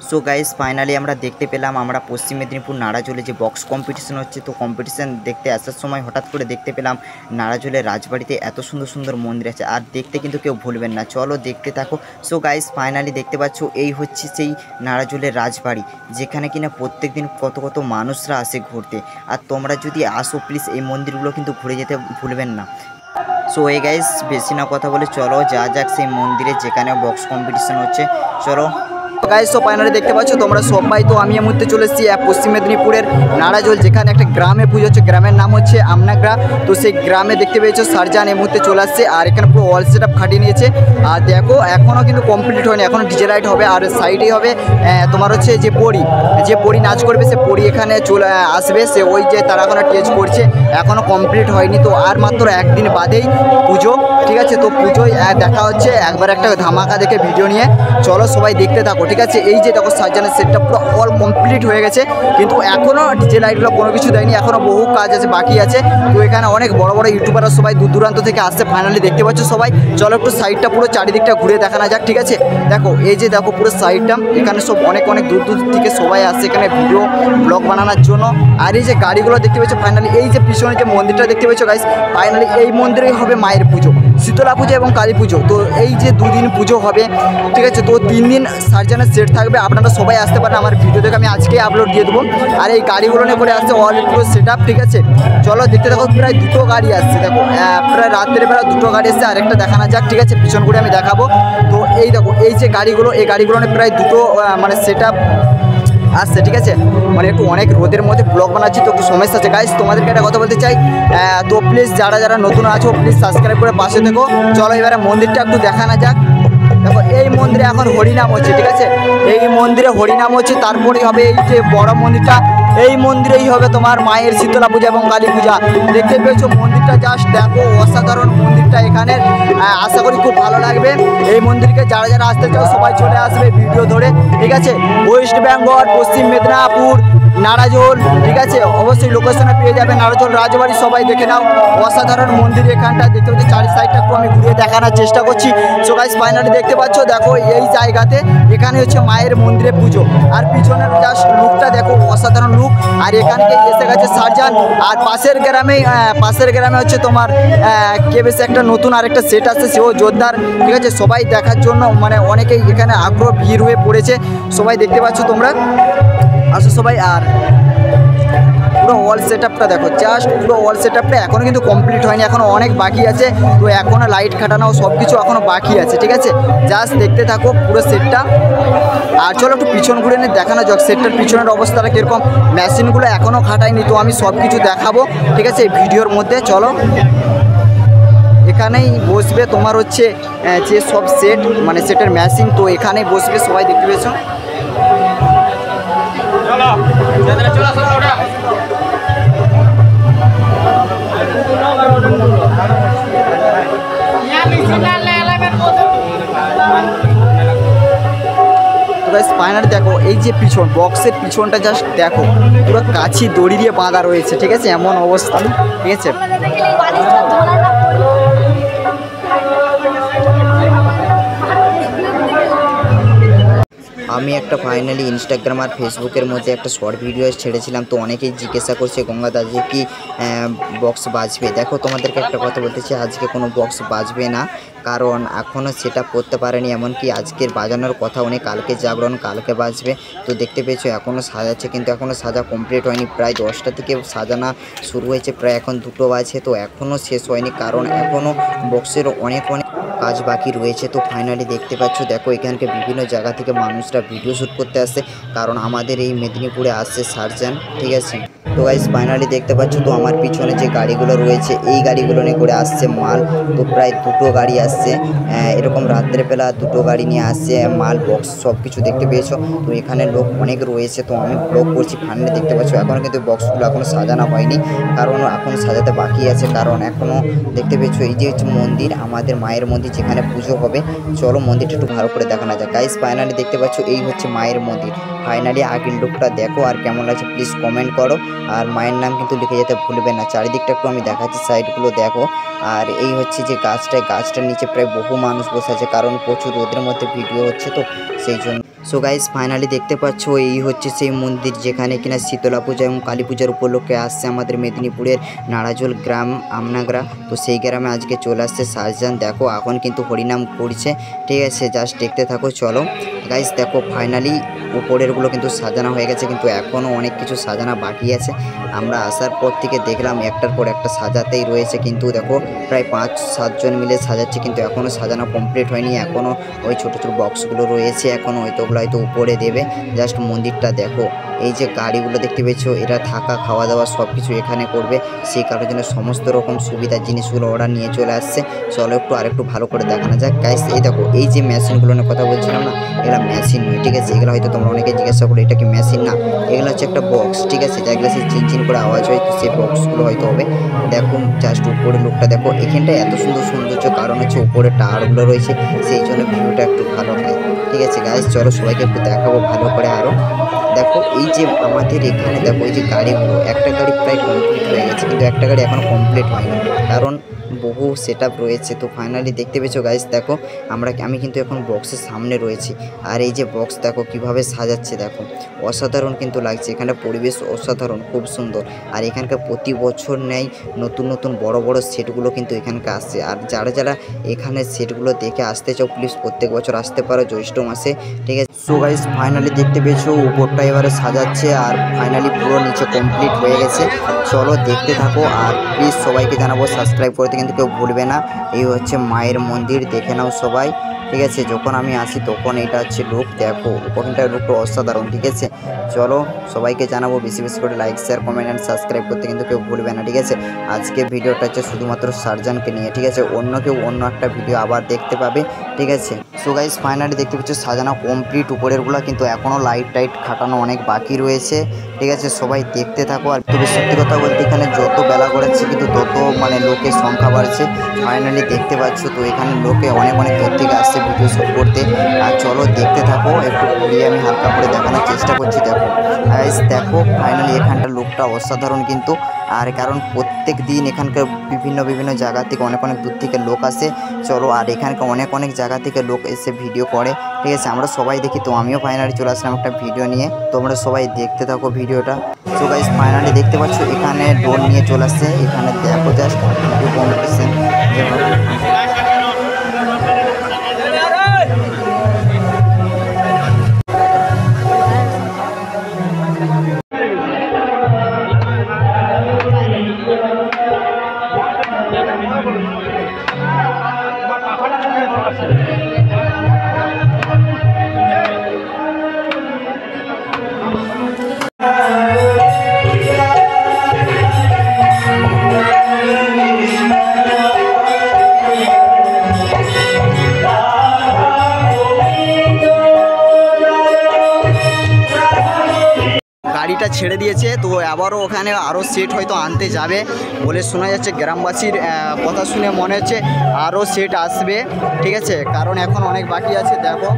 So guys finally আমরা দেখতে পেলাম আমরা পশ্চিম মেদিনীপুর নাড়াজোলে যে বক্স কম্পিটিশন হচ্ছে, তো কম্পিটিশন দেখতে আসার সময় হঠাৎ করে দেখতে পেলাম নাড়াজোলের রাজবাড়িতে এত সুন্দর সুন্দর মন্দির আছে, আর দেখতে কিন্তু কেউ ভুলবেন না। চলো দেখতে থাকো। সো গাইস ফাইনালি দেখতে পাচ্ছ এই হচ্ছে সেই নাড়াজোলের রাজবাড়ি, যেখানে কিনা প্রত্যেক দিন কত কত মানুষরা আসে ঘুরতে। আর তোমরা যদি আসো প্লিজ এই মন্দিরগুলো কিন্তু ঘুরে যেতে ভুলবেন না। সো এই গাইস বেশি না কথা বলে চলো যা যাক সেই মন্দিরে যেখানে বক্স কম্পিটিশন হচ্ছে। চলো গাইস, তো ফাইনালি দেখতে পাচ্ছ তোমরা সবাই। তো আমি এই মুহূর্তে চলে এসেছি পশ্চিম মেদিনীপুরের নাড়াজোল, যেখানে একটা গ্রামে পুজো হচ্ছে। গ্রামের নাম হচ্ছে আমনাগ্রা। তো সেই গ্রামে দেখতে পেয়েছো সারজান এই মুহূর্তে চলে আসছে, আর এখানে পুরো অল সেট আপ খাটিয়ে নিয়েছে। আর দেখো এখনও কিন্তু কমপ্লিট হয়নি, এখনও ডিজে লাইট হবে, আর সাইডেই হবে তোমার হচ্ছে যে পরি নাচ করবে, সে পরি এখানে চলে আসবে। সে ওই যে তারা এখনও টেজ করছে, এখনও কমপ্লিট হয়নি। তো আর মাত্র একদিন বাদেই পুজো, ঠিক আছে? তো পুজোয় দেখা হচ্ছে একবার একটা ধামাকা দেখে ভিডিও নিয়ে। চলো সবাই দেখতে থাকো, ঠিক আছে? এই যে দেখো সার্জানের সেটটা পুরো অল কমপ্লিট হয়ে গেছে, কিন্তু এখনও ডিজে লাইটগুলো কোনো কিছু দেয়নি, এখনও বহু কাজ আছে, বাকি আছে। তো এখানে অনেক বড় বড় ইউটিউবাররা সবাই দূর দূরান্ত থেকে আসছে। ফাইনালি দেখতে পাচ্ছ সবাই। চলো একটু সাইডটা পুরো চারিদিকটা ঘুরে দেখানো যাক, ঠিক আছে? দেখো এই যে দেখো পুরো সাইডটা, এখানে সব অনেক দূর দূর থেকে সবাই আসছে এখানে ভিডিও ব্লগ বানানোর জন্য। আর এই যে গাড়িগুলো দেখতে পাচ্ছ, ফাইনালি এই যে পিছনে যে মন্দিরটা দেখতে পাচ্ছ গাইস, ফাইনালি এই মন্দিরেই হবে মায়ের পুজো, শীতলা পুজো এবং কালী পুজো। তো এই যে দুদিন পুজো হবে, ঠিক আছে? তো 3 দিন সার্জানের সেট থাকবে, আপনারা সবাই আসতে পারেন। আমার ভিডিও থেকে আমি আজকেই আপলোড দিয়ে দেবো। আর এই গাড়িগুলো নিয়ে করে আসছে অল পুরো সেট আপ, ঠিক আছে? চলো দেখতে দেখো, প্রায় 2টো গাড়ি আসছে। দেখো প্রায় রাত্রের বেলা 2টো গাড়ি আসছে, আরেকটা দেখানো যাক, ঠিক আছে? পিছন করে আমি দেখাবো। তো এই দেখো এই যে গাড়িগুলো, এই গাড়িগুলো নিয়ে প্রায় 2টো মানে সেট আপ আসছে, ঠিক আছে? মানে একটু অনেক রোদের মধ্যে ব্লগ বানাচ্ছি, তো একটু সমস্যা আছে গাইস। তোমাদেরকে একটা কথা বলতে চাই, তো প্লিজ যারা যারা নতুন আছো প্লিজ সাবস্ক্রাইব করে পাশে থেকো। চলো এবারে মন্দিরটা একটু দেখানো যাক। দেখো এই মন্দিরে এখন হরিনাম হচ্ছে, ঠিক আছে? এই মন্দিরে হরিনাম হচ্ছে, তারপরেই হবে এই যে বড় মন্দিরটা, এই মন্দিরেই হবে তোমার মায়ের শীতলা পূজা এবং কালী পূজা। দেখতে পেয়েছো মন্দিরটা, জাস্ট দেখো অসাধারণ মন্দিরটা এখানে। আশা করি খুব ভালো লাগবে। এই মন্দিরকে যারা যারা আসতে চাও সবাই চলে আসবে ভিডিও ধরে, ঠিক আছে? ওয়েস্ট বেঙ্গল, পশ্চিম মেদিনীপুর, নাড়াজোল, ঠিক আছে? অবশ্যই লোকেশনে পেয়ে যাবে নাড়াজোল রাজবাড়ি। সবাই দেখে নাও, অসাধারণ মন্দির এখানটা। দেখতে পাচ্ছি চারি সাইডটা একটু আমি ঘুরে দেখানোর চেষ্টা করছি। সো গাইস ফাইনালি দেখতে পাচ্ছ, দেখো এই জায়গাতে এখানে হচ্ছে মায়ের মন্দিরে পুজো, আর পিছনের জাস্ট লুকটা দেখো, অসাধারণ লুক। আর এখানকে এসে গেছে সার্জান, আর পাশের গ্রামে হচ্ছে তোমার কে বেশি একটা নতুন আরেকটা সেট আসছে, সেও জোরদার, ঠিক আছে? সবাই দেখার জন্য মানে অনেকেই এখানে আগ্রহ ভিড় হয়ে পড়েছে। সবাই দেখতে পাচ্ছ তোমরা, আসো সবাই। আর পুরো ওয়াল সেট আপটা দেখো, জাস্ট পুরো ওয়াল সেট আপটা এখনও কিন্তু কমপ্লিট হয়নি, এখনও অনেক বাকি আছে। তো এখনও লাইট খাটানো সব কিছু এখনও বাকি আছে, ঠিক আছে? জাস্ট দেখতে থাকো পুরো সেটটা। আর চলো একটু পিছন ঘুরে নিয়ে দেখানো যাক সেটটার পিছনের অবস্থাটা কীরকম। মেশিনগুলো এখনও খাটায়নি, তো আমি সব কিছু দেখাবো, ঠিক আছে, এই ভিডিওর মধ্যে। চলো এখানেই বসবে তোমার হচ্ছে যে সব সেট মানে সেটের মেশিন, তো এখানেই বসবে সবাই, দেখতে পেয়েছো? ফাইনালি দেখো এই যে পিছন বক্সের পিছনটা জাস্ট দেখো, পুরো কাছি দড়ি দিয়ে বাঁধা রয়েছে, ঠিক আছে? এমন অবস্থা, ঠিক আছে? আমি একটা ফাইনালি ইনস্টাগ্রাম আর ফেসবুকের মধ্যে একটা শর্ট ভিডিও ছেড়েছিলাম, তো অনেকেই জিজ্ঞাসা করছে গঙ্গাদা যে কি বক্স বাজবে। দেখো তোমাদেরকে একটা কথা বলতে চাই, আজকে কোনো বক্স বাজবে না, কারণ এখনও সেটা করতে পারেনি। এমনকি আজকের বাজানোর কথা উনি কালকে জাগরণ, কালকে বাজবে। তো দেখতে পেয়েছো এখনও সাজাচ্ছে, কিন্তু এখনও সাজা কমপ্লিট হয়নি। প্রায় 10টা থেকে সাজানো শুরু হয়েছে, প্রায় এখন 2টো বাজছে, তো এখনও শেষ হয়নি, কারণ এখনও বক্সের অনেক কাজ বাকি রয়েছে। তো ফাইনালি দেখতে পাচ্ছ, দেখো এখানকে বিভিন্ন জায়গা থেকে মানুষরা ভিডিও শ্যুট করতে আসছে, কারণ আমাদের এই মেদিনীপুরে আসছে সার্জান, ঠিক আছে? তো গাইস ফাইনালি দেখতে পাচ্ছ, তো আমার পিছনে যে গাড়িগুলো রয়েছে এই গাড়িগুলো নিয়ে করে আসছে মাল। তো প্রায় 2টো গাড়ি আসছে, এরকম রাত্রেবেলা 2টো গাড়ি নিয়ে আসছে মাল, বক্স সব কিছু দেখতে পেয়েছো। তো এখানে লোক অনেক রয়েছে, তো আমি ব্লগ করছি। ফাইনালি দেখতে পাচ্ছ এখনও কিন্তু বক্সগুলো এখনও সাজানো হয়নি, কারণ এখন সাজাতে বাকি আছে, কারণ এখনও দেখতে পেয়েছো এই যে হচ্ছে মন্দির, আমাদের মায়ের মন্দির যেখানে পুজো হবে। চলো মন্দিরটা একটু ভালো করে দেখানো যায় গাইস। ফাইনালি দেখতে পাচ্ছ এই হচ্ছে মায়ের মন্দির। ফাইনালি আগের লুকটা দেখো, আর কেমন লাগছে প্লিজ কমেন্ট করো। আর মায়ের নাম কিন্তু লিখে যেতে ভুলবে না। চারিদিকটা একটু আমি দেখাচ্ছি, সাইডগুলো দেখো। আর এই হচ্ছে যে গাছটার নিচে প্রায় বহু মানুষ বসে আছে, কারণ প্রচুর রোদের মধ্যে ভিডিও হচ্ছে, তো সেই জন্য। সো গাইস ফাইনালি দেখতে পাচ্ছ এই হচ্ছে সেই মন্দির যেখানে কিনা শীতলা পূজা এবং কালী পূজার উপলক্ষে আসছে আমাদের মেদিনীপুরের নাড়াজোল গ্রাম আমনাগড়া। তো সেই গ্রামে আজকে চলে আসছে শাহজাহান। দেখো এখন কিন্তু হরিনাম করছে, ঠিক আছে, জাস্ট দেখতে থাকো। চলো গাইস দেখো ফাইনালি উপরেরগুলো কিন্তু সাজানো হয়ে গেছে, কিন্তু এখনও অনেক কিছু সাজানো বাকি আছে। আমরা আসার পর থেকে দেখলাম একটার পর একটা সাজাতেই রয়েছে, কিন্তু দেখো প্রায় 5-7 জন মিলে সাজাচ্ছে, কিন্তু এখনও সাজানো কমপ্লিট হয়নি। এখনও ওই ছোটো ছোটো বক্সগুলো রয়েছে, এখনও হয়তোগুলো হয়তো উপরে দেবে। জাস্ট মন্দিরটা দেখো, এই যে গাড়িগুলো দেখতে পেয়েছ, এরা থাকা খাওয়া দাওয়া সব কিছু এখানে করবে, সেই কারণের জন্য সমস্ত রকম সুবিধার জিনিসগুলো ওরা নিয়ে চলে আসছে। চলো আরেকটু ভালো করে দেখানো যাক গাইস। এই দেখো এই যে মেশিনগুলো নিয়ে কথা বলছিলাম না, এগুলো মেশিন নয়, ঠিক আছে। এগুলো হয়তো তোমরা অনেকে জিজ্ঞাসা করো এটা কি মেশিন, না, এগুলো হচ্ছে একটা বক্স, ঠিক আছে, যেগুলো সেই চিনচিন করে আওয়াজ হয়, তো সেই বক্সগুলো হয়তো হবে। দেখো জাস্ট উপরে লোকটা দেখো, এখানটায় এত সুন্দর সৌন্দর্য কারণ হচ্ছে উপরে টাওয়ারগুলো রয়েছে, সেই জন্য ভিউটা একটু ভালো হয়, ঠিক আছে গাইস। চলো সবাইকে একটু দেখাবো ভালো করে আরও। দেখো এই যে আমাদের এখানে দেখো এই যে গাড়িগুলো, একটা গাড়ি প্রায় কমপ্লিট হয়ে গেছে, কিন্তু একটা গাড়ি এখনও কমপ্লিট হয়নি, কারণ বহু সেট আপ রয়েছে। তো ফাইনালি দেখতে পেয়েছো গাইস, দেখো আমি কিন্তু এখন বক্সের সামনে রয়েছি, আর এই যে বক্স দেখো কিভাবে সাজাচ্ছে, দেখো অসাধারণ কিন্তু লাগছে। এখানে পরিবেশ অসাধারণ, খুব সুন্দর। আর এখানকার প্রতি বছর নেয় নতুন নতুন বড় বড় সেটগুলো কিন্তু এখানকার আসছে। আর যারা এখানে সেটগুলো দেখে আসতে চাও প্লিজ প্রত্যেক বছর আসতে পারো জ্যৈষ্ঠ মাসে, ঠিক আছে। সো গাইস ফাইনালি দেখতে পেয়েছো উপরটা এবারে সাজাচ্ছে, আর ফাইনালি পুরো নিচে কমপ্লিট হয়ে গেছে। চলো দেখতে থাকো, আর প্লিজ সবাইকে জানাবো সাবস্ক্রাইব করতে কিন্তু কেউ ভুলবে না। এই হচ্ছে মায়ের মন্দির, দেখে নাও সবাই, ঠিক আছে। যখন আমি আসি তখন এটা হচ্ছে লুক, দেখো ওখানটার লুকটা অসাধারণ, ঠিক আছে। চলো সবাইকে জানাবো বেশি বেশি করে like share comment and subscribe করতে কিন্তু কেউ ভুলবে না, ঠিক আছে। আজকে ভিডিওটা হচ্ছে শুধুমাত্র শাহজাহানকে নিয়ে, ঠিক আছে, অন্য কেউ অন্য একটা ভিডিও আবার দেখতে পাবে, ঠিক আছে। সো গাইস ফাইনালি দেখতে পাচ্ছ সাজানো কমপ্লিট উপরেরগুলো, কিন্তু এখনও লাইট টাইট খাটানো অনেক বাকি রয়েছে, ঠিক আছে। সবাই দেখতে থাকো। আর তবে সত্যি কথা বলতে এখানে যত বেলা করাচ্ছে কিন্তু তত লোকের সংখ্যা বাড়ছে। ফাইনালি দেখতে পাচ্ছ, তো এখানে লোকে অনেক দূর থেকে আসছে ভিডিও শ্যুট করতে। আর চলো দেখতে থাকো, একটু ঘুরিয়ে আমি হালকা করে দেখানোর চেষ্টা করছি। দেখো গাইস দেখো ফাইনালি এখানটার লুকটা অসাধারণ কিন্তু। আর কারণ প্রত্যেক দিন এখানকার বিভিন্ন জায়গা থেকে অনেক দূর থেকে লোক আসে। চলো আর এখানকার অনেক জায়গা থেকে লোক এসে ভিডিও করে, ঠিক আছে। আমরা সবাই দেখি, তো আমিও ফাইনালি চলে আসলাম একটা ভিডিও নিয়ে, তোমরা সবাই দেখতে থাকো ভিডিওটা। সো গাইস ফাইনালি দেখতে পাচ্ছ এখানে ড্রোন নিয়ে চলে আসছে, এখানে দেখো জাস্ট ভিডিও কম্পিটিশন। গাড়িটা ছেড়ে দিয়েছে, তো আবারও ওখানে আরও সেট হয়তো আনতে যাবে বলে শোনা যাচ্ছে। গ্রামবাসীর কথা শুনে মনে হচ্ছে আরও সেট আসবে, ঠিক আছে, কারণ এখন অনেক বাকি আছে। দেখো